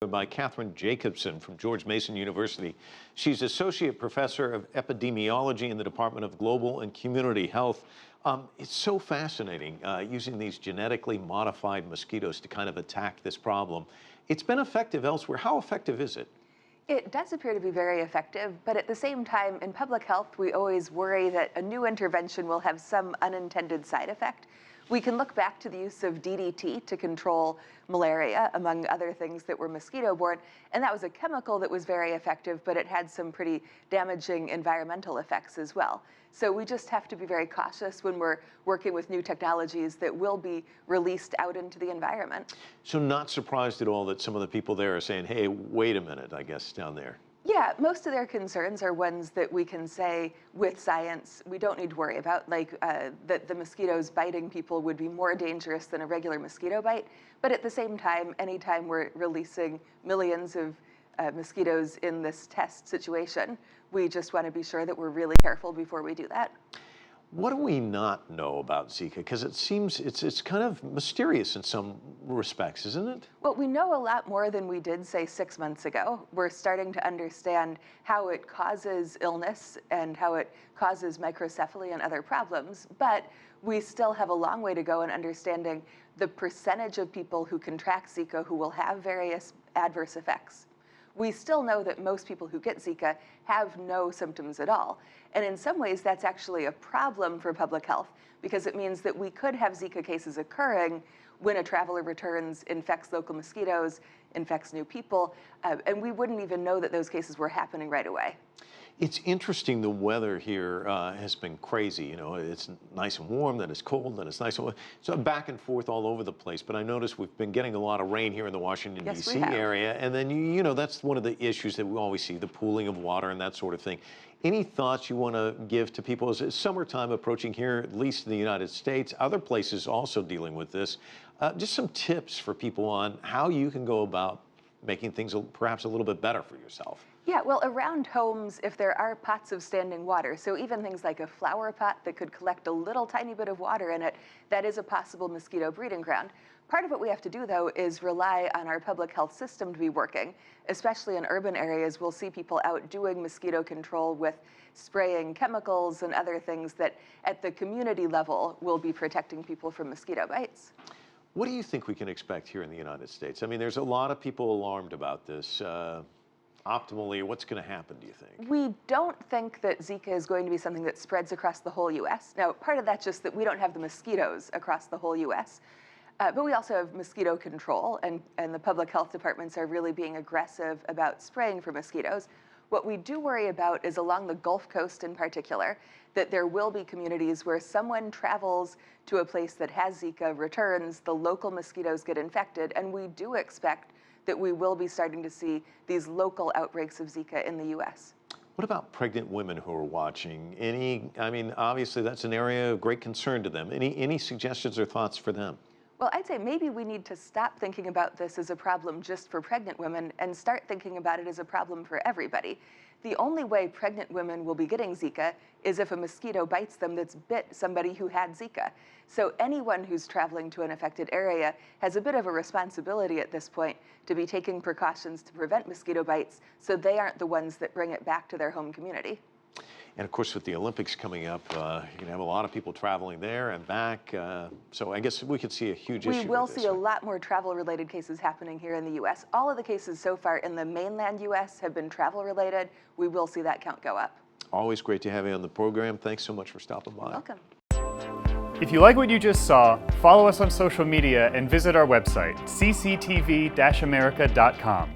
By Kathryn Jacobsen from George Mason University. She's Associate Professor of Epidemiology in the Department of Global and Community Health. It's so fascinating using these genetically modified mosquitoes to kind of attack this problem. It's been effective elsewhere. How effective is it? It does appear to be very effective, but at the same time, in public health, we always worry that a new intervention will have some unintended side effect. We can look back to the use of DDT to control malaria, among other things that were mosquito-borne, and that was a chemical that was very effective, but it had some pretty damaging environmental effects as well. So we just have to be very cautious when we're working with new technologies that will be released out into the environment. So not surprised at all that some of the people there are saying, hey, wait a minute, I guess, down there. Yeah, most of their concerns are ones that we can say with science we don't need to worry about, like that the mosquitoes biting people would be more dangerous than a regular mosquito bite. But at the same time, anytime we're releasing millions of mosquitoes in this test situation, we just want to be sure that we're really careful before we do that. What do we not know about Zika? Because it seems it's kind of mysterious in some respects, isn't it? Well, we know a lot more than we did, say, 6 months ago. We're starting to understand how it causes illness and how it causes microcephaly and other problems, but we still have a long way to go in understanding the percentage of people who contract Zika who will have various adverse effects. We still know that most people who get Zika have no symptoms at all. And in some ways, that's actually a problem for public health because it means that we could have Zika cases occurring when a traveler returns, infects local mosquitoes, infects new people, and we wouldn't even know that those cases were happening right away. It's interesting, the weather here has been crazy. You know, it's nice and warm, then it's cold, then it's nice and warm. So back and forth all over the place. But I noticed we've been getting a lot of rain here in the Washington, D.C. area. And then, you know, that's one of the issues that we always see, the pooling of water and that sort of thing. Any thoughts you want to give to people as summertime approaching here, at least in the United States, other places also dealing with this? Just some tips for people on how you can go about making things perhaps a little bit better for yourself. Yeah, well, around homes, if there are pots of standing water, so even things like a flower pot that could collect a little tiny bit of water in it, that is a possible mosquito breeding ground. Part of what we have to do, though, is rely on our public health system to be working. Especially in urban areas, we'll see people out doing mosquito control with spraying chemicals and other things that at the community level will be protecting people from mosquito bites. What do you think we can expect here in the United States? I mean, there's a lot of people alarmed about this. Optimally, what's going to happen, do you think? We don't think that Zika is going to be something that spreads across the whole U.S. Now, part of that's just that we don't have the mosquitoes across the whole U.S., but we also have mosquito control, and the public health departments are really being aggressive about spraying for mosquitoes. What we do worry about is along the Gulf Coast in particular, that there will be communities where someone travels to a place that has Zika, returns, the local mosquitoes get infected, and we do expect that we will be starting to see these local outbreaks of Zika in the U.S. What about pregnant women who are watching? I mean, obviously that's an area of great concern to them. Any suggestions or thoughts for them? Well, I'd say maybe we need to stop thinking about this as a problem just for pregnant women and start thinking about it as a problem for everybody. The only way pregnant women will be getting Zika is if a mosquito bites them that's bit somebody who had Zika. So anyone who's traveling to an affected area has a bit of a responsibility at this point to be taking precautions to prevent mosquito bites so they aren't the ones that bring it back to their home community. And of course, with the Olympics coming up, you're going to have a lot of people traveling there and back. So I guess we could see a huge issue. We will see a lot more travel-related cases happening here in the U.S. All of the cases so far in the mainland U.S. have been travel-related. We will see that count go up. Always great to have you on the program. Thanks so much for stopping by. You're welcome. If you like what you just saw, follow us on social media and visit our website, cctv-america.com.